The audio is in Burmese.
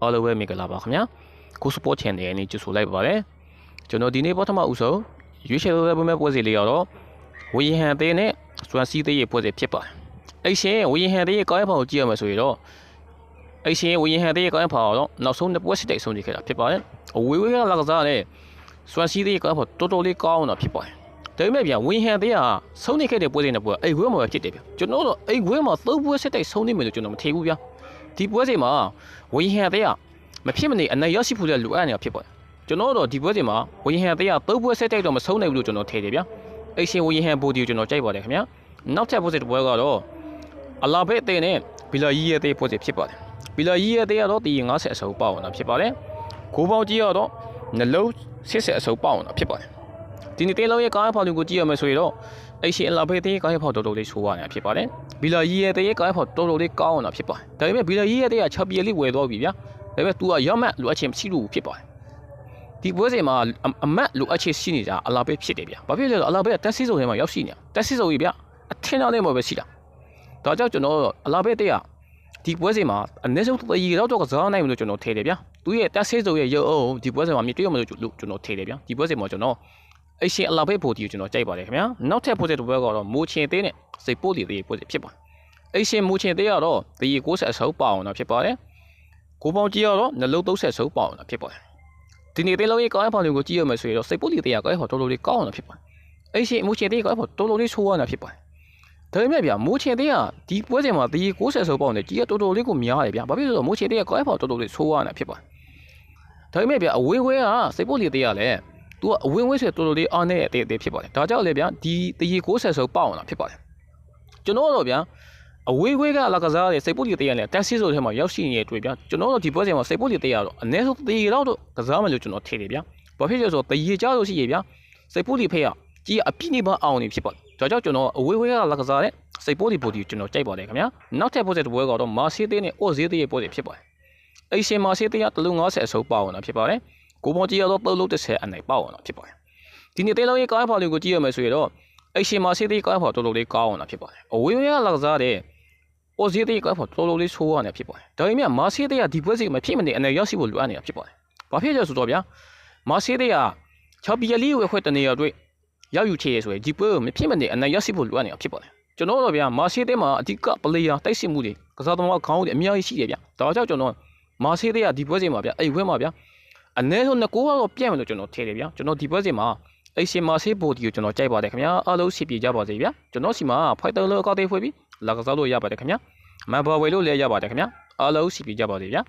အားလုံးပဲမင်္ဂလာပါခင်ဗျာကိုစပေါ့ချန်နယ်နဲ့ကြိုဆိုလိုက်ပါတယ်ကျွန်တော်ဒီနေ့ပထမဦးဆုံးရွေးချယ်လိုတဲ့ပွဲစဉ်လေးကတော့ဝီဟန်သေးနဲ့စွမ်းစီးသေးရဲ့ပွဲစဉ်ဖြစ်ပါတယ်အဲ့ရှင်ဝီဟန်သေးရဲ့ကောင်းရဖောင်ကိုကြည့်ရမယ်ဆိုရင်တော့အဲ့ရှင်ဝီဟန်သေးရဲ့ကောင်းရဖောင်တော့နောက်ဆုံးနှစ်ပွဲစစ်တိုက်ဆုံးနေခဲ့တာဖြစ်ပါတယ်ဝီကလာကစားတဲ့စွမ်းစီးသေးရဲ့ကောင်းရဖောင်တော်တော်လေးကောင်းတာဖြစ်ပါတယ်ဒါပေမဲ့ဗျာဝီဟန်သေးကဆုံးနေခဲ့တဲ့ပွဲစဉ်တစ်ပွဲအဲ့ဝဲမှာဖြစ်တယ်ဗျကျွန်တော်တို့အဲ့ဝဲမှာသုံးပွဲစစ်တိုက်ဆုံးနေမယ်လို့ကျွန်တော်မထင်ဘူးဗျာဒီပွဲစဉ်မှာဝီဟန်သေးကမဖြစ်မနေအနိုင်ရရှိဖို့လည်းလိုအပ်နေတာဖြစ်ပါတယ်ကျွန်တော်တို့ဒီပွဲစဉ်မှာဝီဟန်သေးကသုံးပွဲဆက်တိုက်တော့မဆုံးနိုင်ဘူးလို့ကျွန်တော်ထင်တယ်ဗျာအရှင်ဝီဟန်ဘိုဒီကိုကျွန်တော်ကြိုက်ပါတယ်ခင်ဗျာနောက်ထပ်ပွဲစဉ်တစ်ပွဲကတော့အလာဘက်တဲ့နဲ့ဘီလာယီရဲ့တဲ့ပွဲစဉ်ဖြစ်ပါတယ်ဘီလာယီရဲ့တဲ့ကတော့တီ50အစုံပေါအောင်တာဖြစ်ပါတယ်ဂိုးပေါင်းကြီးကတော့နှလုံး80အစုံပေါအောင်တာဖြစ်ပါတယ်ဒီနေ့တဲလုံးရဲ့ကားဖောင်ကိုကြည့်ရမယ်ဆိုရင်တော့အရှင်အလာဘက်တဲ့ကားဖောင်တော်တော်လေးဆိုးပါတယ်ဖြစ်ပါတယ်ဘီလာယီရဲ့တဲ့ကားဖောင်တော်တော်လေးကောင်းအောင်တာဖြစ်ပါတယ်ဒါပေမဲ့ဘီလာယီရဲ့တဲ့က6ပြေလေးဝယ်သွားပြီဗျာဒါပေမဲ့ तू ကရမတ်လိုအပ်ခြင်းမရှိလို့ဖြစ်ပါတယ်ဒီပွဲစဉ်မှာအမတ်လိုအပ်ခြင်းရှိနေတာအလာဘက်ဖြစ်တယ်ဗျာဘာဖြစ်လဲဆိုတော့အလာဘက်ကတက်စစ်စုံထဲမှာရောက်ရှိနေတာတက်စစ်စုံကြီးဗျာအထင်တော်လေးမှာပဲရှိတာဒါကြောင့်ကျွန်တော်အလာဘက်တဲ့ကဒီပွဲစဉ်မှာအနည်းဆုံး3ရီတော့ကစားနိုင်မလို့ကျွန်တော်ထင်တယ်ဗျာသူရဲ့တက်စစ်စုံရဲ့ရုပ်အောင်ဒီပွဲစဉ်မှာမြင်တွေ့ရမလို့ကျွန်တော်ထင်တယ်ဗျာဒီပွဲစဉ်မှာကျွန်တော်အရှင်အလာဘက်ဘိုဒီကိုကျွန်တော်ကြိုက်ပါတယ်ခင်ဗျာနောက်ထပ်ပွဲစဉ်တစ်ပွဲကတော့မိုချင်သေးနဲ့စိတ်ပိုးလီသေးပွဲစဉ်ဖြစ်ပါတယ်အရှင်မိုချင်သေးကတော့ဒီ90အစုံပေါအောင်တာဖြစ်ပါတယ်ကိုပေါင်းကြည့်ရတော့နှလုံး30ဆုံးပေါအောင်တာဖြစ်ပါတယ်ဒီနေ့တဲလုံးရဲ့ကောင်းဖောင်တွေကိုကြည့်ရမယ်ဆိုရင်တော့စိတ်ပုတ်လီတရားကောင်းဖောင်တော်တော်လေးကောင်းအောင်တာဖြစ်ပါတယ်အဲ့ရှင်မိုးချင်သေးကောင်းဖောင်တော်တော်လေးဆိုးရတာဖြစ်ပါတယ်ဒါပေမဲ့ဗျာမိုးချင်သေးကဒီပွဲစဉ်မှာဒီ90ဆုံးပေါအောင်နဲ့ကြီးရတော်တော်လေးကိုများတယ်ဗျာဘာဖြစ်လို့လဲဆိုတော့မိုးချင်သေးကကောင်းဖောင်တော်တော်လေးဆိုးရတာဖြစ်ပါတယ်ဒါပေမဲ့ဗျာအဝင်းဝဲကစိတ်ပုတ်လီတရားလည်းသူကအဝင်းဝဲဆိုတော်တော်လေးအားနဲ့အသေးဖြစ်ပါတယ်ဒါကြောင့်လေဗျာဒီ90ဆုံးပေါအောင်တာဖြစ်ပါတယ်ကျွန်တော်တော့ဗျာအဝေးဝေးကလာကစားတဲ့စိတ်ပုတ်လီတရားနဲ့တက်ဆီဆိုထဲမှာရောက်ရှိနေတဲ့တွေ့ဗျာကျွန်တော်တို့ဒီပွဲစဉ်မှာစိတ်ပုတ်လီတရားတော့အနည်းဆုံး3ရီတော့ကစားမယ်လို့ကျွန်တော်ထင်တယ်ဗျာဘာဖြစ်လဲဆိုတော့3ရီကြားလို့ရှိရဗျာစိတ်ပုတ်လီဖေးကကြီးအပြည့်နေပါအောင်နေဖြစ်ပါတယ်ဒါကြောင့်ကျွန်တော်အဝေးဝေးကလာကစားတဲ့စိတ်ပုတ်လီဘိုဒီကျွန်တော်ကြိုက်ပါတယ်ခင်ဗျာနောက်ထပ်ပွဲစဉ်တစ်ပွဲကတော့မာဆေးသေးနဲ့အော့ဈေးသေးရဲ့ပွဲစဉ်ဖြစ်ပါတယ်အရှင်မာဆေးသေးက350အစုံပေါအောင်တာဖြစ်ပါတယ်ကိုပေါင်းကြီးကတော့3လုံး30အနိုင်ပေါအောင်တာဖြစ်ပါတယ်ဒီနေ့တဲလုံးရဲ့ကားဖောင်တွေကိုကြည့်ရမယ်ဆိုရင်တော့အရှင်မာဆေးသေးကားဖောင်တော်တော်လေးကောင်းအောင်တာဖြစ်ပါတယ်အဝေးဝေးကလာကစားတဲ့အော်စီတေကဖော်တော်တော်လေးဆိုးရနေဖြစ်ပါတယ်ဒါပေမဲ့မာစီတေကဒီပွဲစဉ်မဖြစ်မနေအနေရောက်ရှိဖို့လိုအပ်နေတာဖြစ်ပါတယ်ဘာဖြစ်လဲဆိုတော့ဗျာမာစီတေက6ပြည်လေးဝယ်ခွဲတနေရတွေ့ရောက်ယူချေရဆိုရင်ဒီပွဲကိုမဖြစ်မနေအနေရောက်ရှိဖို့လိုအပ်နေတာဖြစ်ပါတယ်ကျွန်တော်တို့ဗျာမာစီတေမှာအဓိကပလေယာတိုက်စစ်မှုတွေကစားသမားခေါင်းတွေအများကြီးရှိတယ်ဗျာဒါကြောင့်ကျွန်တော်မာစီတေကဒီပွဲစဉ်မှာဗျာအဲ့ဝဲမှာဗျာအနည်းဆုံး2ကတော့ပြတ်မယ်လို့ကျွန်တော်ထင်တယ်ဗျာကျွန်တော်ဒီပွဲစဉ်မှာအရှင်မာစီဘိုဒီကိုကျွန်တော်ကြိုက်ပါတယ်ခင်ဗျာအားလုံးစီပြေကြပါစေဗျာကျွန်တော်စီမှာဖိုက်တာလောအကောက်သေးဖွေးပြီးလာကစားလို့ရပါတယ်ခင်ဗျာမန်ဘာဝေလို့လည်းရပါတယ်ခင်ဗျာအားလုံးစီပြေကြပါစေဗျာ